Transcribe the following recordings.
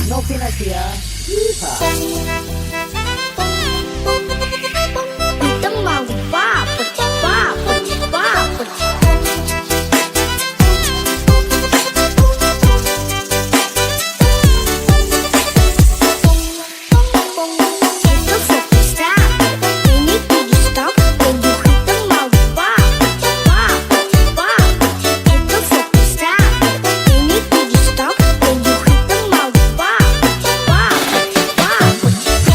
No Pinasia. Yeehaw. Kita mau papat, papat, papat. Itu fokus stop, ini pergi stop, tunggu kita mau papat, papat, papat. Itu fokus stop, ini pergi stop, tunggu kita mau papat, papat, papat.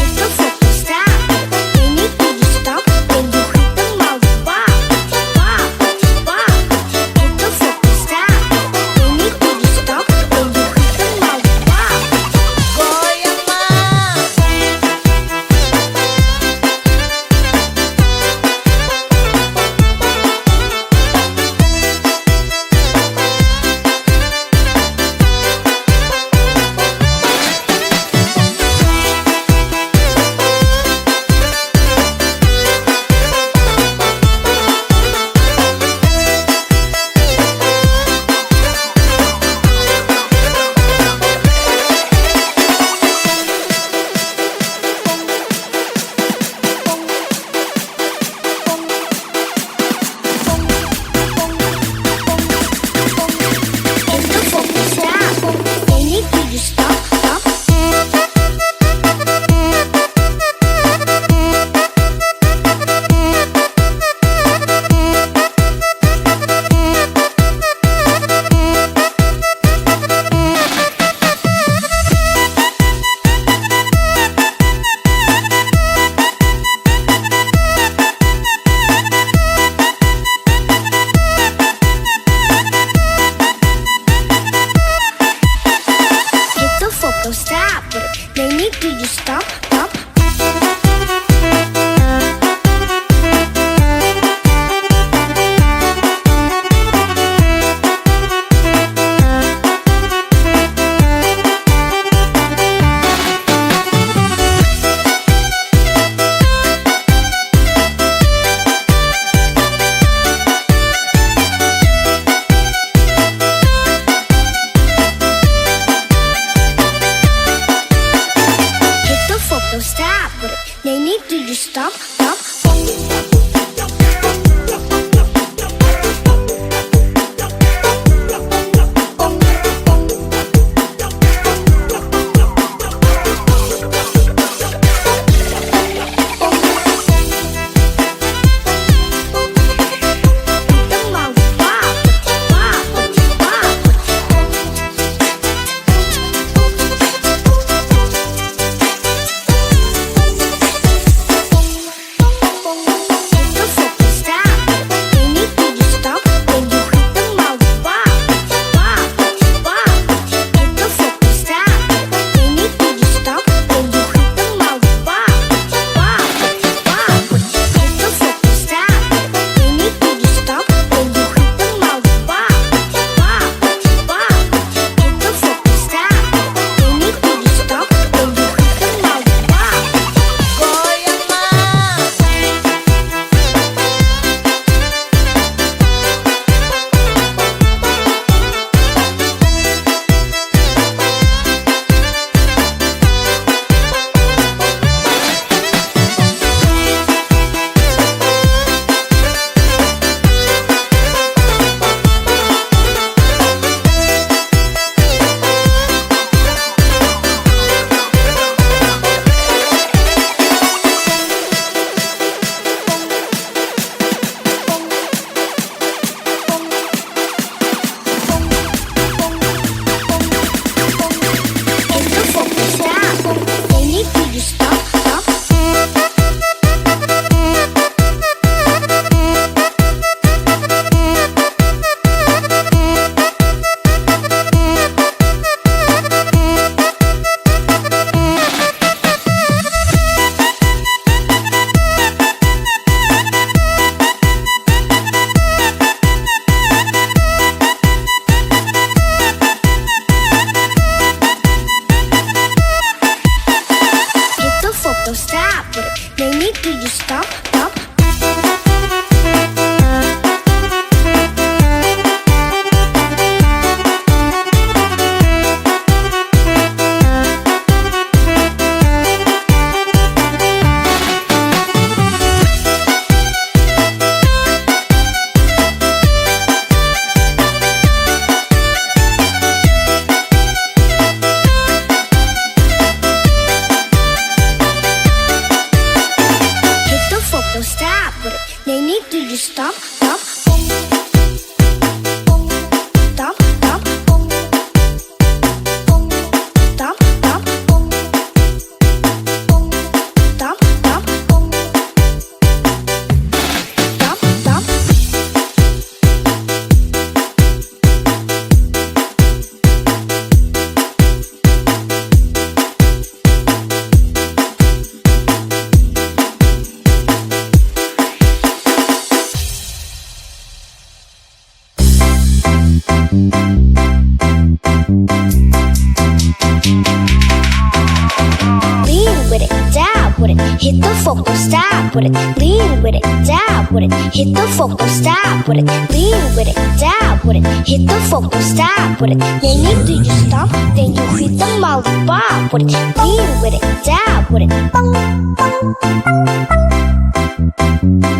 focal, stop with it, lean with it, dab with it, hit the focal, stop with it, lean with it, dab with it, hit the focal, stop with it. Then you do your stop, then you hit the lollipop with it, lean with it, dab with it.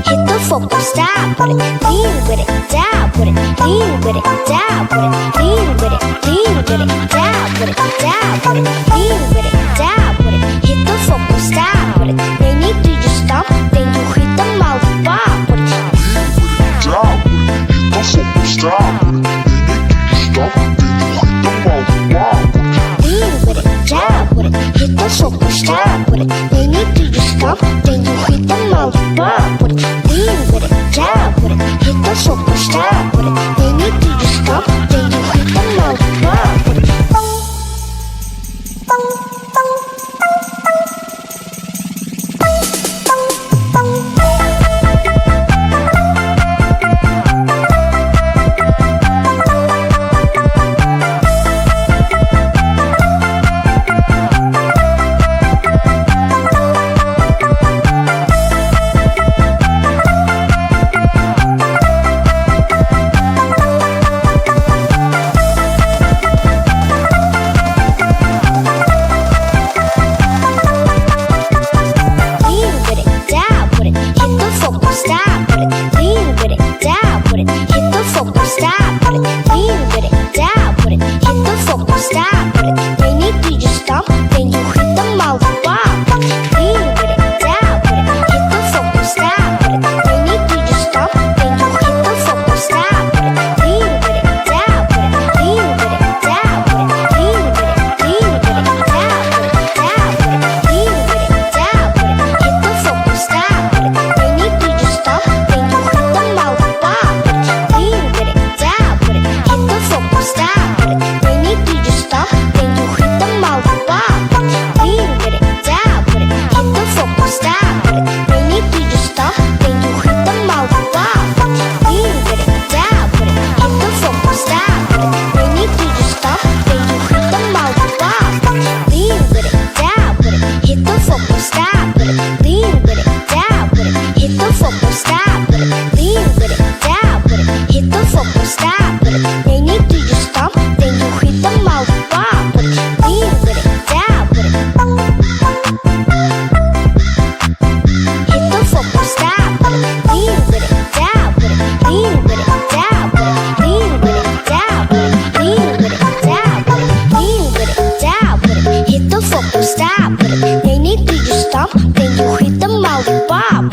Hit the focal, stop with it, lean with it, dab with it, lean with it, dab with it, lean with it, lean with it, dab with it, dab with it, lean with it, dab with it. Hit the focal, stop with it. Then you do your stop, then you hit the lollipop with it. Dab with it, hit the focal, stop with it. Lean with it, dab with it, hit the focal, stop with it. Then you do your stop, then you hit the lollipop with it. Lean with it, dab with it, hit the focal, stop with it. Then you do your stop, then you hit the lollipop with it. Stop. They need to stop. Then you hit the lollipop.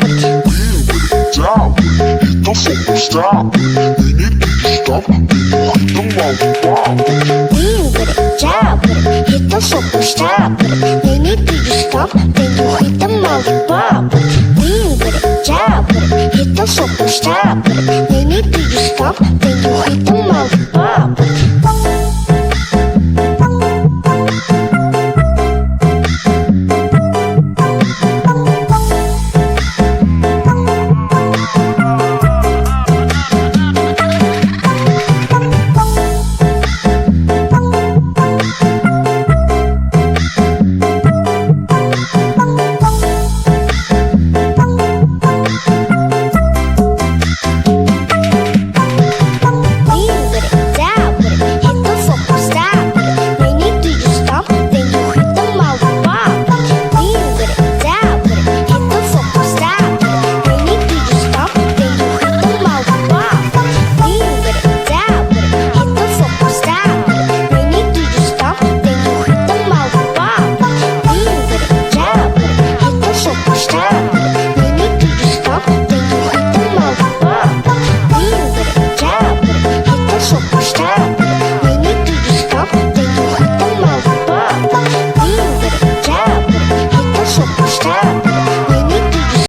Lean with it, jab with it, hit the focal, stop with it. They need to stop. Then you hit the lollipop. Lean with it, jab with it, hit the focal, stop with it. They need to stop. Then you hit the lollipop.